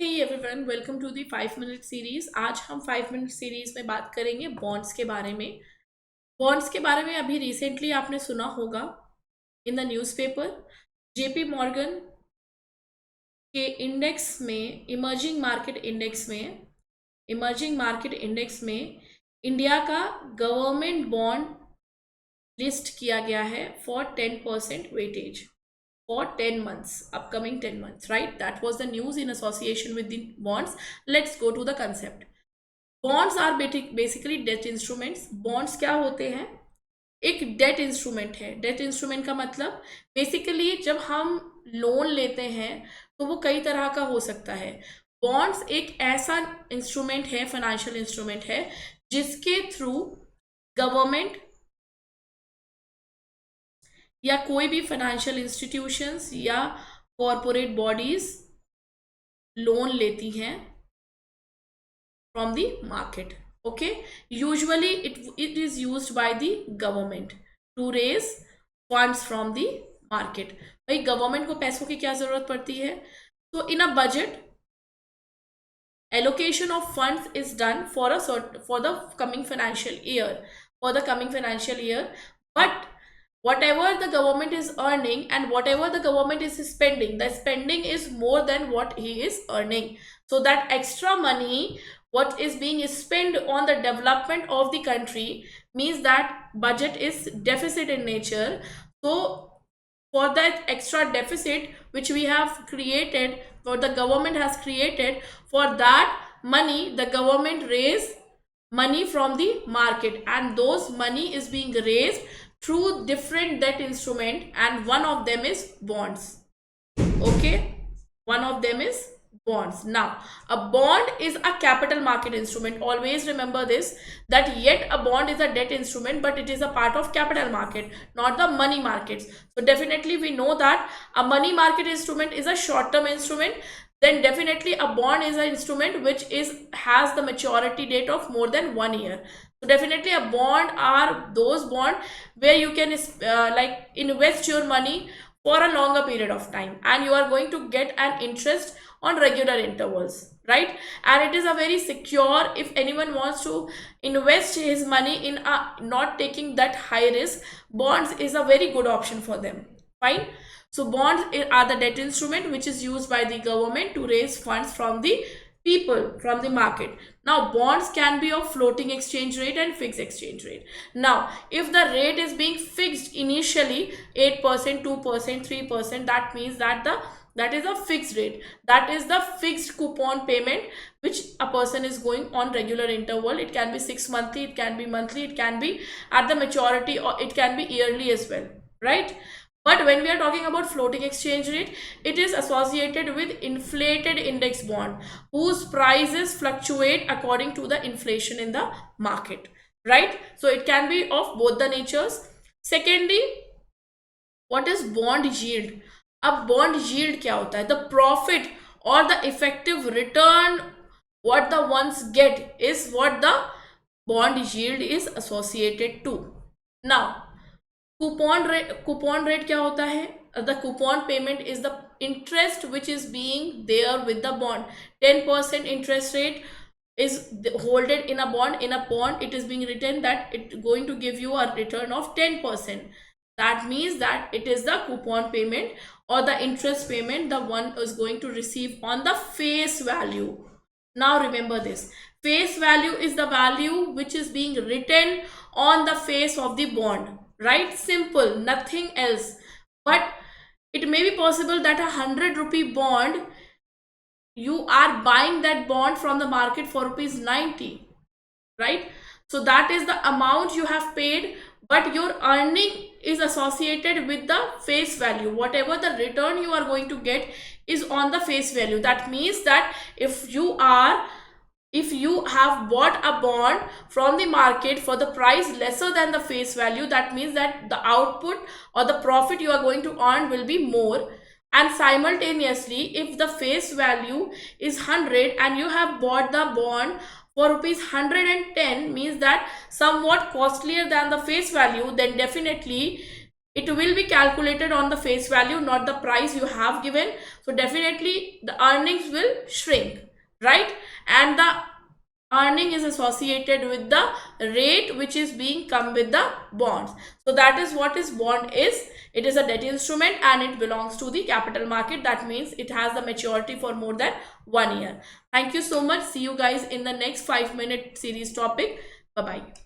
Hey everyone, welcome to the 5 minute series. आज हम 5 minute series में बात करेंगे बॉन्ड्स के बारे में। बॉन्ड्स के बारे में अभी रिसेंटली आपने सुना होगा in the newspaper. JP Morgan के इंडेक्स में, इमर्जिंग मार्केट इंडेक्स में इंडिया का गवर्नमेंट बॉन्ड लिस्ट किया गया है for 10% weightage for 10 months, upcoming 10 months, right? That was the news in association with the bonds. Let's go to the concept. Bonds are basically debt instruments. Bonds क्या होते हैं? एक debt instrument है। Debt instrument का मतलब basically जब हम loan लेते हैं तो वो कई तरह का हो सकता है। बॉन्ड्स एक ऐसा इंस्ट्रूमेंट है, फाइनेंशियल इंस्ट्रूमेंट है, जिसके थ्रू गवर्नमेंट या कोई भी फाइनेंशियल इंस्टीट्यूशंस या कॉरपोरेट बॉडीज लोन लेती हैं from the market. Okay, usually it is used by the government to raise funds from the market. भाई गवर्नमेंट को पैसों की क्या जरूरत पड़ती है? तो in a budget allocation of funds is done for the coming financial year, but whatever the government is earning and whatever the government is spending, the spending is more than what he is earning. So that extra money what is being spent on the development of the country means that budget is deficit in nature. So for that extra deficit which we have created, or the government has created, for that money the government raise money from the market, and those money is being raised through different debt instrument, and one of them is bonds. Okay, one of them is bonds. Now a bond is a capital market instrument. Always remember this, that yet a bond is a debt instrument, but it is a part of capital market, not the money markets. So definitely we know that a money market instrument is a short term instrument, then definitely a bond is an instrument which has the maturity date of more than 1 year. So definitely a bond are those bond where you can like invest your money for a longer period of time, and you are going to get an interest on regular intervals, right? And it is a very secure, if anyone wants to invest his money in a not taking that high risk, bonds is a very good option for them. Fine. So bonds are the debt instrument which is used by the government to raise funds from the people, from the market. Now bonds can be of floating exchange rate and fixed exchange rate. Now if the rate is being fixed initially 8%, 2%, 3%, that means that is a fixed rate, that is the fixed coupon payment which a person is going on regular interval. It can be 6 monthly, it can be monthly, it can be at the maturity, or it can be yearly as well, right? But when we are talking about floating exchange rate, it is associated with inflated index bond whose prices fluctuate according to the inflation in the market, right? So it can be of both the natures. Secondly, what is bond yield? अब bond yield क्या होता है? The profit or the effective return what the ones get is what the bond yield is associated to. Now coupon rate क्या होता है? The coupon payment is the interest which is being there with the bond. 10% interest rate is holded in a bond. In a bond it is being written that it going to give you a return of 10%. That means that it is the coupon payment or the interest payment the one is going to receive on the face value. Now remember this, face value is the value which is being written on the face of the bond, right? Simple, nothing else. But it may be possible that a 100 rupee bond, you are buying that bond from the market for rupees 90, right? So that is the amount you have paid, but your earning is associated with the face value. Whatever the return you are going to get is on the face value. That means that if you have bought a bond from the market for the price lesser than the face value, that means that the output or the profit you are going to earn will be more. And simultaneously, if the face value is 100 and you have bought the bond for rupees 110, means that somewhat costlier than the face value, then definitely it will be calculated on the face value, not the price you have given. So definitely the earnings will shrink, right? And the earning is associated with the rate which is being come with the bonds. So that is what is bond is. It is a debt instrument and it belongs to the capital market. That means it has the maturity for more than 1 year. Thank you so much. See you guys in the next 5-minute series topic. Bye bye.